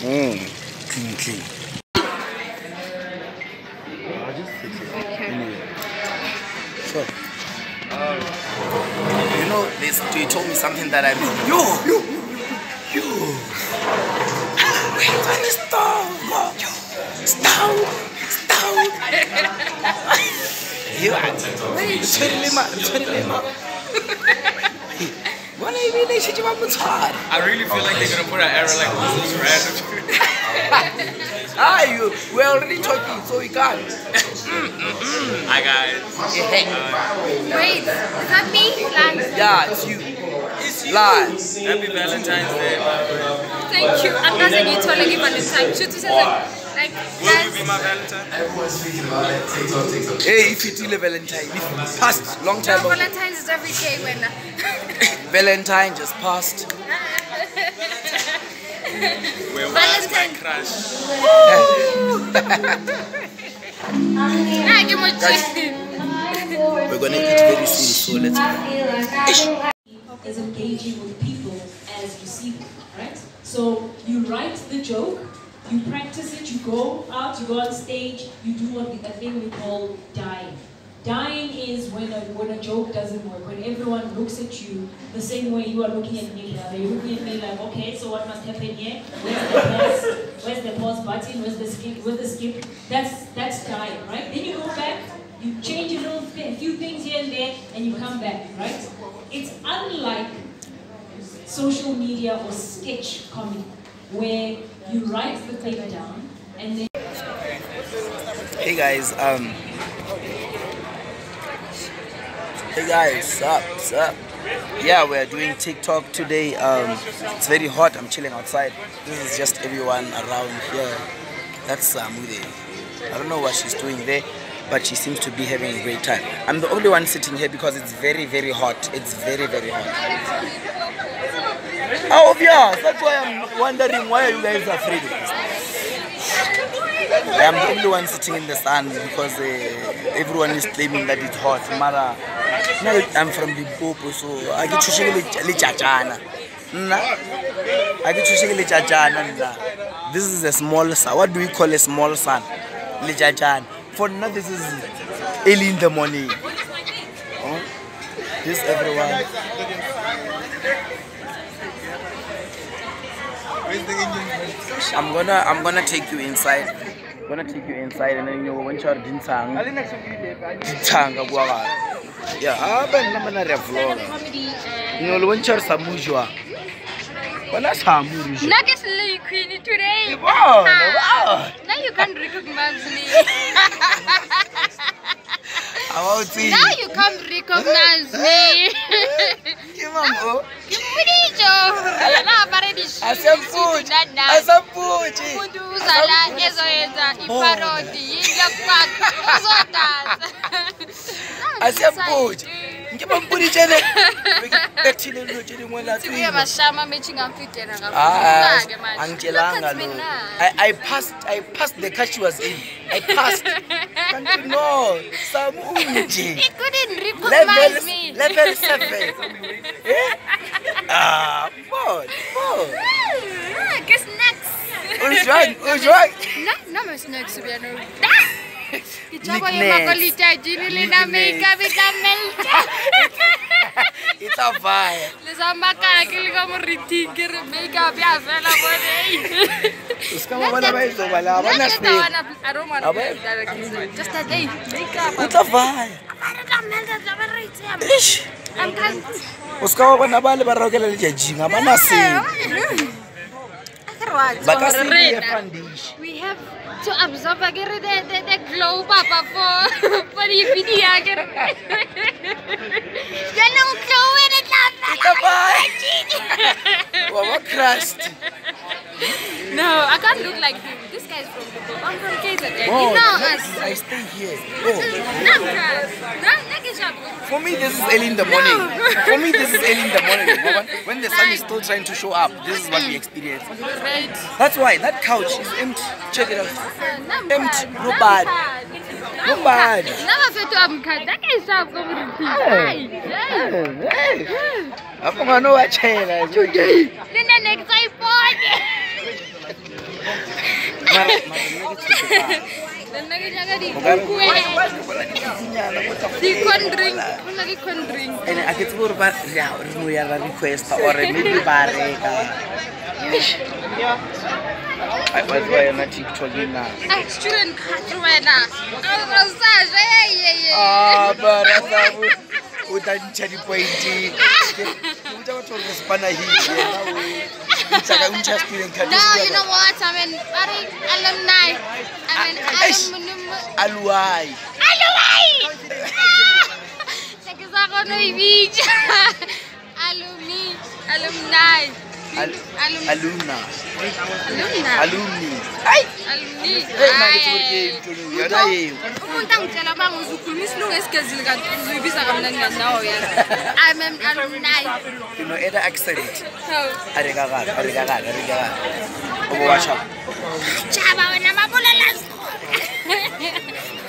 Clean. Sure. You know, they told me something that I mean. You. Stop. You are. I really feel like they're gonna put an error like this is random. We're already talking, so we can't. Hi guys. Wait, is that me? Yeah, it's you. Live. Happy Valentine's Day. Thank you. I'm not saying you told me Valentine. Should you say like will you be my Valentine? Hey, if you do a Valentine, past long time ago. Valentine's is every day when Valentine just passed. Where was my crush? We're gonna eat very soon, so let's go. Is engaging with people as you see them, right? So you write the joke, you practice it, you go out, you go on stage, you do a thing we call dying. Dying is when a joke doesn't work, when everyone looks at you the same way you are looking at me. You're looking at me like, okay, so what must happen here? Where's the pause button? Where's the skip? That's dying, right? Then you go back, you change a few things here and there, and you come back, right? It's unlike social media or sketch comedy, where you write the thing down and then. Hey guys, what's up? Yeah, we're doing TikTok today. It's very hot. I'm chilling outside. This is just everyone around here. That's Samu there. I don't know what she's doing there, but she seems to be having a great time. I'm the only one sitting here because it's very, very hot. It's very, very hot. Oh, yeah, that's why I'm wondering why are you guys afraid of this? I'm the only one sitting in the sun because everyone is claiming that it's hot. Mara, I'm from Limpopo, so I get to shake This is a small sun. What do we call a small sun? For now, this is early in the morning. This everyone. I'm gonna take you inside. And then you want your dintsang. Yeah, I'm gonna vlog. You want your samujwa. Queen today. Wow. Now you can't recognize me. Now you can't recognize me. I passed the car she was in. I passed. Can't you know? He couldn't recognize me. Level 7. More. Guess next. Who's right? No, my snacks to be no. It's a vibe. Just a day. It's a vibe. I'm kind. We have to absorb the glow, Papa, for the video. You're no glow in it, What crushed? No, I can't look like him. This guy's from the I'm from KZN. Oh, You know us. I stay here. For me, this is early in the morning. When the sun is still trying to show up, this is what we experience. Right. That's why that couch is empty. Check it out. Empty. No bad. Never fit to cut. That is how come I'm gonna know what channel. the next iPod. And I get to go back request or maybe barrega. I was going to TikTok now. I shouldn't cut right now. Ah, but I thought we didn't tell you pointy. We don't want to span a heat. No, you know what? I mean, alumni. I mean, Aluai. Alumni. Alumna. I'm an alumni. You know, either accent.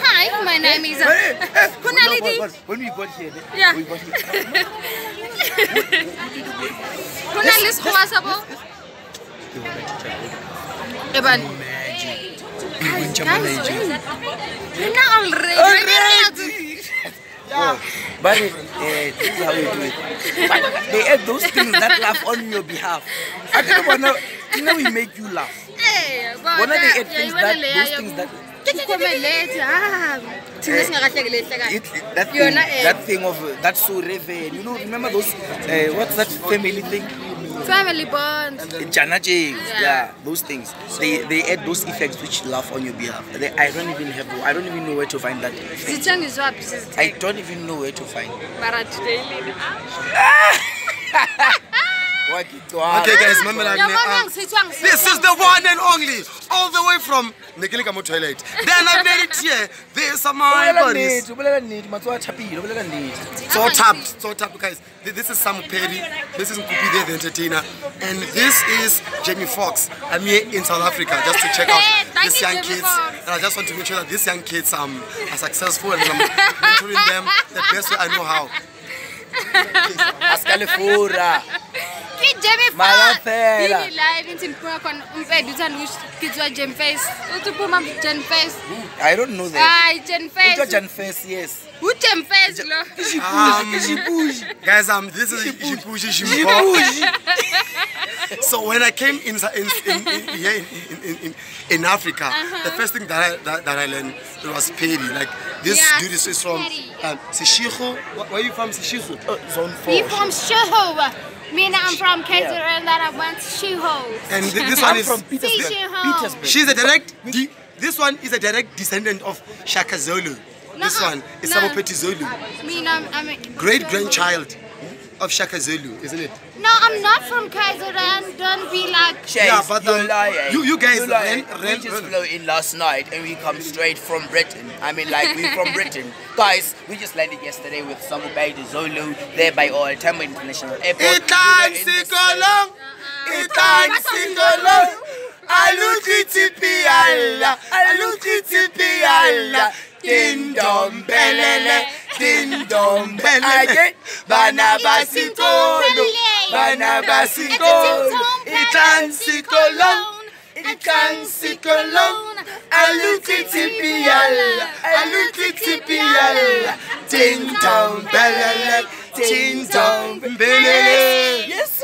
Hi, my name is Kunalidi. When we got here, Yeah. we got here. Kunalis Kwasabo. Eban. But this is how we do it. But they add those things that laugh on your behalf. I don't want to, you know, we make you laugh. When they add things that, those things that. That thing of that's so reverend. You know, remember those what's that family thing? Family bonds. Yeah, those things. They add those effects which laugh on your behalf. I don't even know where to find that. I don't even know where to find. Okay guys, remember that this is the one and only, all the way from Nekilika toilet. Then I made it here. There's some my buddies. So tapped guys. This is Samuperty, this is Nkupi the entertainer, and this is Jamie Fox. I'm here in South Africa just to check out these young kids, and I just want to make sure that these young kids are successful and I'm mentoring them the best way I know how. Ascalifura. I don't know that. Jen face, yes. Guys, this is Jipuji. So when I came in Africa, the first thing that I learned was Peri. Like this dude is from Sishiho. Where are you from, Sishiho? Zone 4. You from Shuho? I'm from KZN and I went to Shuho. And this one is from Petersburg. She's a direct. This one is a direct descendant of Shaka Zulu. This one is Samuperty Zulu. I'm a great grandchild of Shaka Zulu, isn't it? No, I'm not from KZN. Don't be like. Yeah, but you guys we just flew in last night and we come straight from Britain. I mean, like we're from Britain, guys. We just landed yesterday with Samuperty Zulu there by all Tambo International Airport. It can't sing along. It can't sing along. Alukitipiala. Ding dong belele, ding dong belele. Bana basikolo, bana basikolo. It can't sing along. It can't sing along. Alukitipiala. Ding dong belele, ding dong belele. Yes,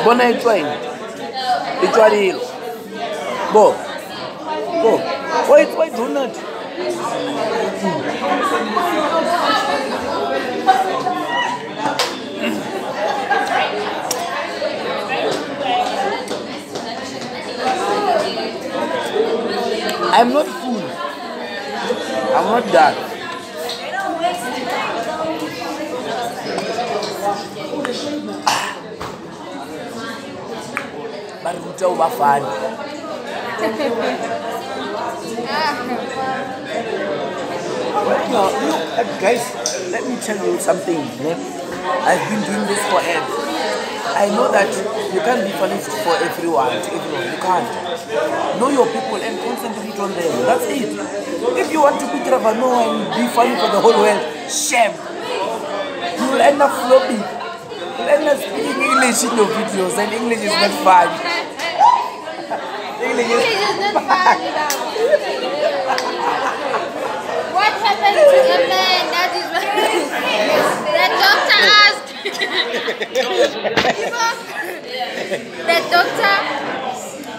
Bona explain. It's what it is. Bo. Why do not? I'm not full. I'm not done. but ruta over fun. Guys, let me tell you something. I've been doing this forever. I know that you can't be funny for everyone. You can't. Know your people and concentrate on them. That's it. If you want to be Travano and be funny for the whole world, shame. You will end up flopping. You will end up speaking English in your videos, and English is not fun. English is not fun. What happened to the man? That is what the doctor asked.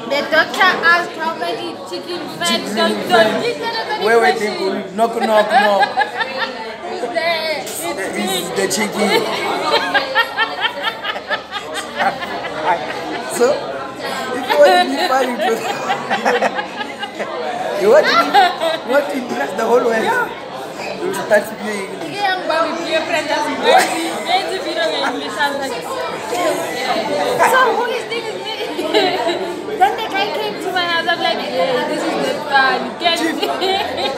The doctor asked how many chicken fat Sandton. Where were they going? Knock. Who's there? It's the chicken. So, if you want to be funny, you want to impress the whole world. You start speaking English. So who is this? Then the guy came to my house. I'm like, hey, this is the fun.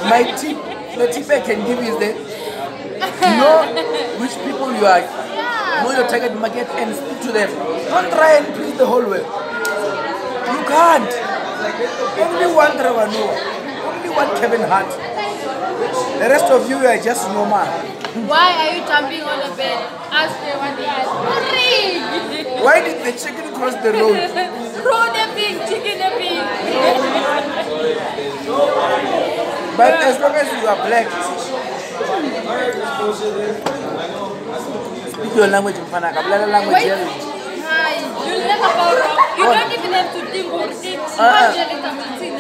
My tip, the tip I can give is that know which people you are, know your target market and speak to them. Don't try and please the whole world. You can't. Only one Trevor Noah. Only one Kevin Hart. The rest of you are just normal. Why are you jumping on a bed? Ask them what they ask. Why did the chicken cross the road? Throw the pig, chicken the pig. But as long as you are black, speak your language in Fanaka. Language. Wait. You'll never go wrong. You don't even have to think or think.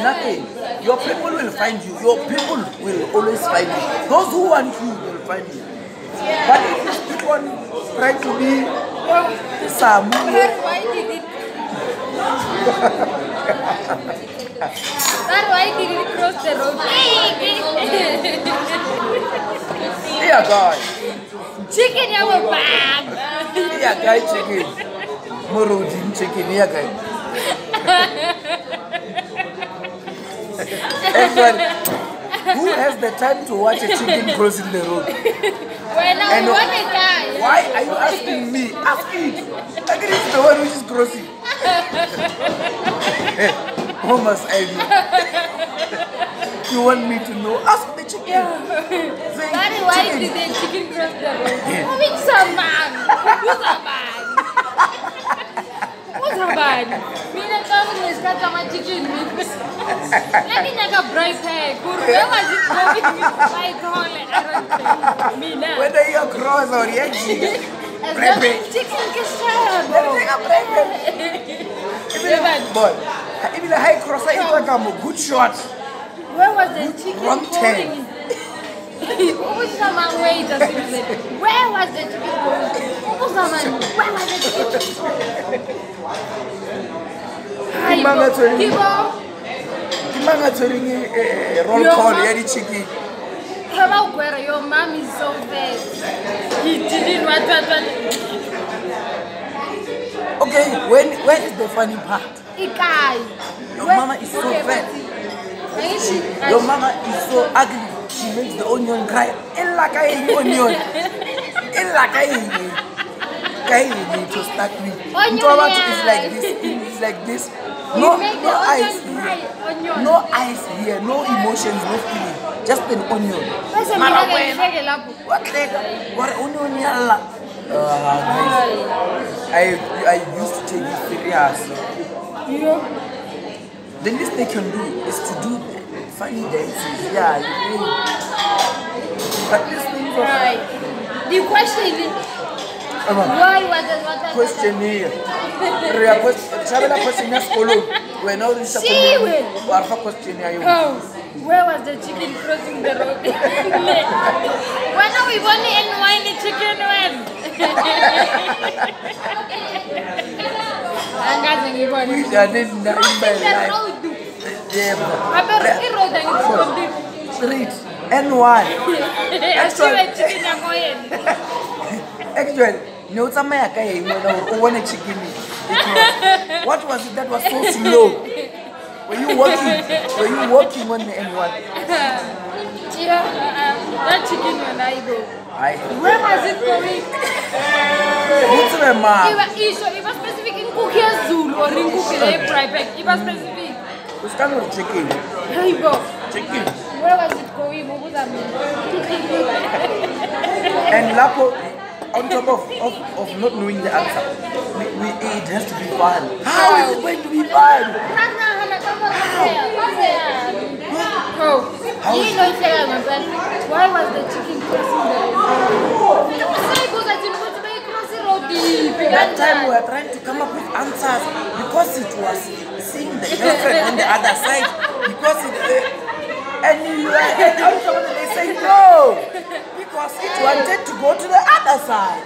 Nothing. Your people will find you. Your people will always find you. Those who want you will find you. But if you keep on trying to be some. Why did it? Why did it cross the road? Yeah, God. Chicken, you were bad. Yeah, guy, chicken. Morojin chicken, yeah, guy. Everyone, who has the time to watch a chicken crossing the road? When I want a guy. Why are you asking me? Ask it. I think it's the one which is crossing. How must I know? You want me to know? Ask the chicken. Daddy, why did the chicken cross the road? Who's a man? Who's a man? What's a man? Me and Tommy is got my chicken. Let me take a bright hair. Where was it going with my call? I don't know. Whether you're cross or you're chicken. Chicken kishab. Let me take a break. Even the high crosser is like a good shot. Where was the chicken wrong going? Who's the man? Wait a second. Where was the chicken going? Who's the man? Where was the chicken? Roll call, yeah, chicken. Your mom is so bad. He didn't want to. Okay, where is the funny part? Your mama is so fat. Your mama is so ugly. She makes the onion cry. Onion. To start with. Is like this. It's like this. No eyes here. No eyes here. No emotions. No feeling. Just an onion. What onion? I used to take it serious. The least they can do is to do funny dances. Yeah, you know. But this thing right. The question is, why was it question here? Where was the chicken crossing the road? When are we only and wine the chicken when? Street N1. Actually, no, some chicken. What was it that was so slow? Were you walking on the N1? Yeah, that chicken when I go. Where was it going? What's the map? It was specific in Nkupi Zulu or in Nkupi private. It was specific. It's kind of chicken. Here you go. Chicken. Where was it going? What was that mean? And Lapo, on top of not knowing the answer, it has to be fun. How is it going to be fun? Why was the chicken crossing the road? That time we were trying to come up with answers because it was seeing the girlfriend on the other side. Because and they say no, because it wanted to go to the other side.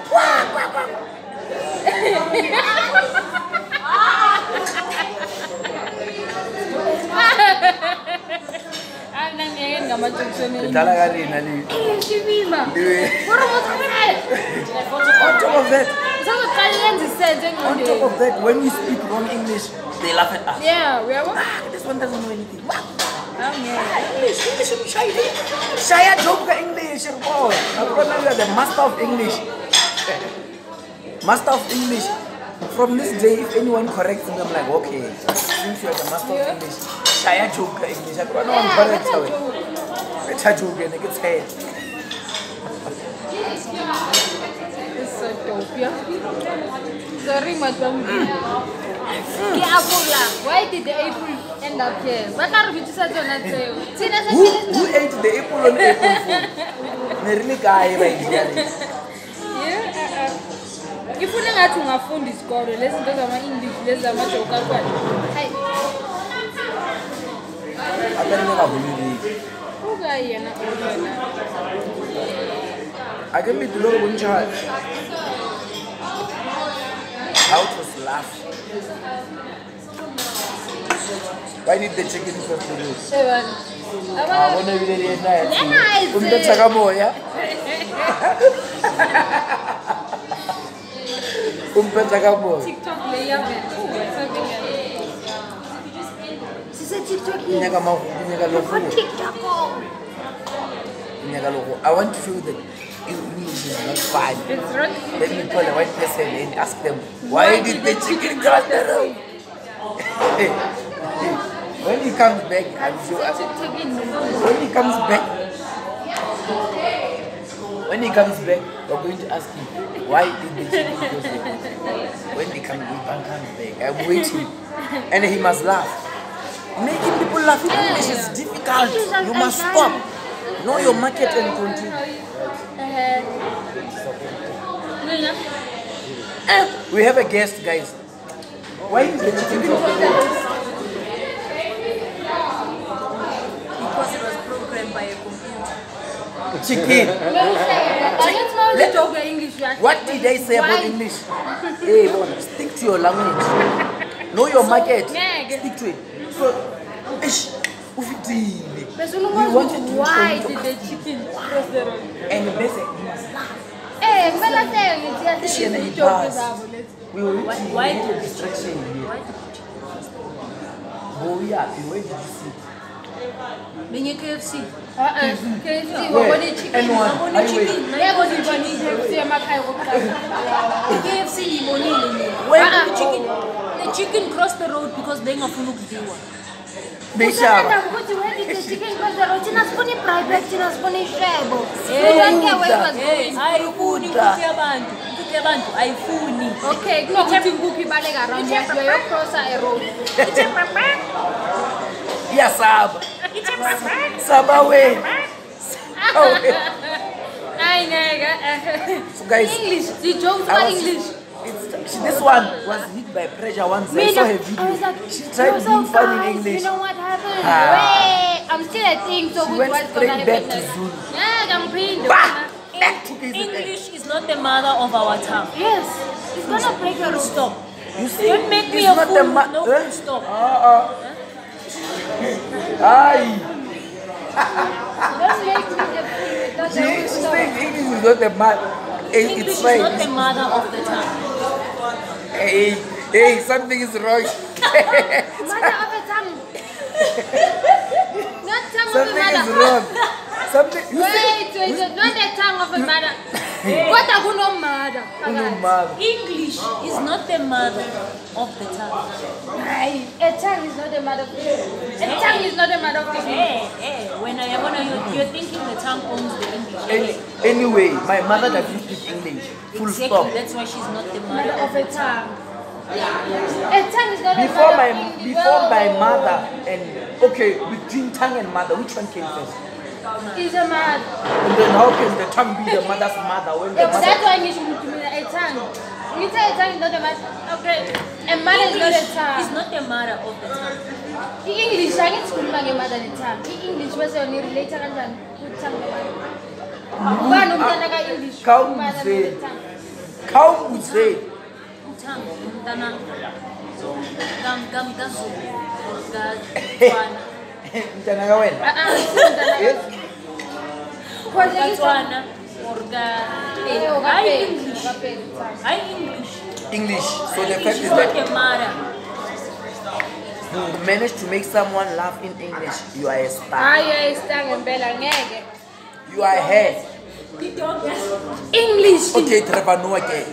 On top of that, when we speak wrong English, they laugh at us. Yeah, we are. This one doesn't know anything. English, Shaya joke English. Oh, you are the master of English. Master of English. From this day, if anyone corrects me, I'm like, okay, since you are the master of English, Shaya joke English. I don't know correct how it. It's a joke and it gets head. It's so dope, yeah. Sorry, madam. Why did the apple end up here? Who ate the apple on April Fool? Really guy right here. If you don't have to phone this call, listen to some English, listen to some I can be below one child. How to laugh. Why did the chicken first to do? I want to be there night. TikTok layer. She said TikTok. I want to feel that English is not fine. It's right. Let me call a white person and ask them, why did the chicken cross the road? When he comes back, I'm sure. When he comes back, we're going to ask him, why did the chicken cross the road? When he comes back, I'm waiting. And he must laugh. Making people laugh in English is difficult. You must stop. Know your market and continue. We have a guest, guys. Why is the chicken cross the road? Because it was programmed by a computer. Chicken. What did they say about English? Hey, boy, stick to your language. Know your market. Stick to it. So, Why did the chicken cross the road? and basically, you must laugh. We will reach the distraction here. Oh, yeah, where did you see? Being a KFC. KFC the chicken crossed the road because they are full of dewa. Okay, Nkupi around here. You cross a road. Yes, Saba way. So guys, English. The jokes are English. This one was hit by pressure once. I saw her video. She tried to be funny in English. You know what happened? Wait, I'm still a thing. So She went straight back to Zulu. Yeah, I'm pretty. English is not the mother of our tongue. Yes, it's gonna break your Stop. You see, Don't make me it's a not fool. the No, stop. Aye. Don't make me a fool. She said English is not the mother. English It's is fine. not the mother of the tongue. Hey, Hey, something is wrong. Mother of a tongue. Not tongue of a Something mother. is wrong. Something. Wait, not the tongue of a mother. What a good mother. English is not the mother of the tongue. A tongue is not the mother of the A tongue is not the mother of the When I am you're thinking the tongue owns the English. Anyway, my mother doesn't speak English. Full Exactly, stop. that's why she's not the mother mother of a tongue. A tongue is not the Before mother my of English. before my mother and okay, between tongue and mother, which one came first? Is a mother. And then how can the tongue be the mother's mother when the That's mother? why you should mean a tongue. You say a tongue is not the mother. Okay. A mother is not a tongue. It's not the mother of the tongue. In English, I get school my mother and tongue. In English, was only related and good tongue. One of the English. Cow mother say. and tongue. Cow would say. Tongue. Mntana. Gamgazu. Mtanaga wena. Yes. Gatswana. I English. I English. English. So the fact English is is not that the mother. you manage to make someone laugh in English, you are a star. Ay, tongue and bella ngeke. You are here. English. Okay, Trevor Noah again.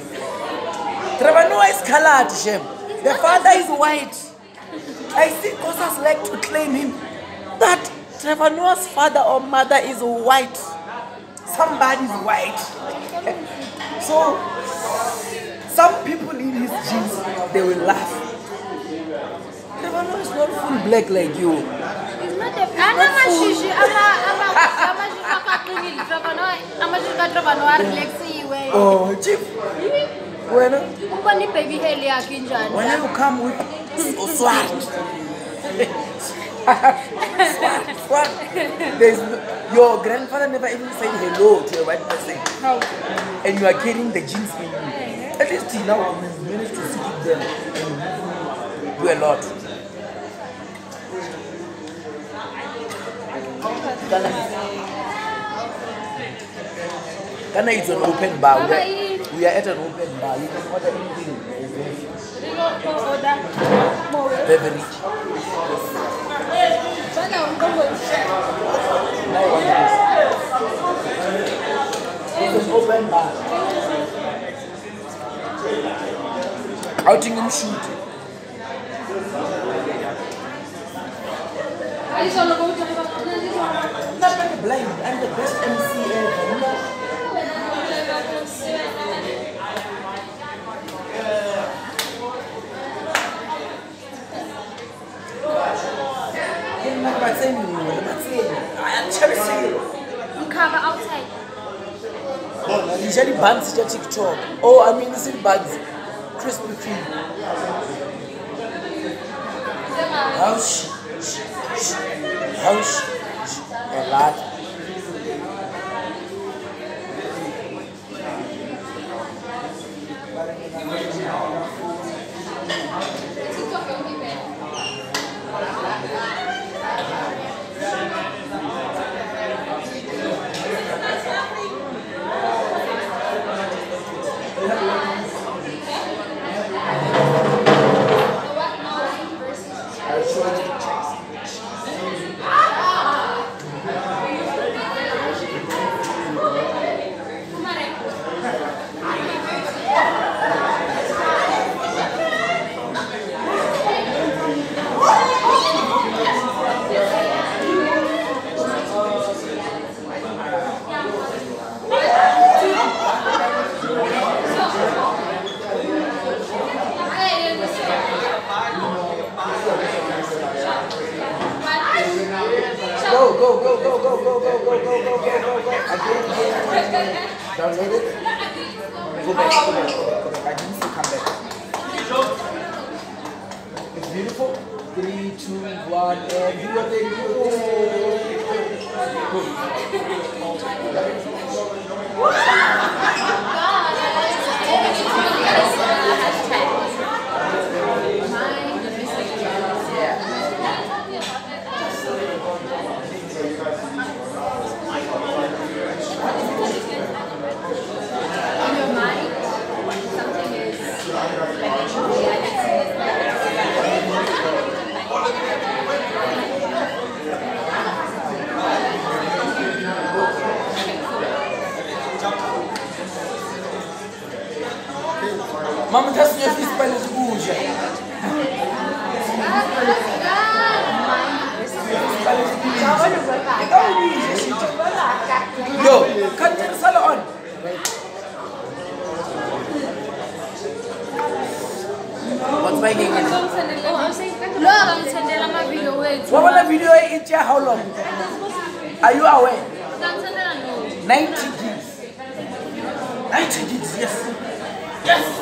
Trevor Noah is colored, Shem. The father is white. I see causes like to claim him that Trevor Noah's father or mother is white. Somebody's white. So, some people in his genes, they will laugh. Trevor Noah is not full black like you. It's not a Amashishi, Oh, Chief. When you come with swart. Swart. Your grandfather never even said hello to a white person. No. And you are carrying the genes in you. At least you now managed to see them and do a lot. Ghana is an open bar. We are at an open bar. You can order anything. Beverage. It's an open bar. Outing him shoot. I'm blind. I'm the best MC ever. I am cherishing it. You cover outside. Usually buns to TikTok. Oh, I mean, this is buns. Crispy Kreme. Hush. Hush. A lot. Download it. Go back. I didn't see come back. It's beautiful. 3, 2, 1, and do your thing. In your mind, something is Mama just your fist by the buja. Yo, cut the salon. What's my name? What was the video? It's how long? Are you aware? 90 gigs. 90 gigs, yes. Yes!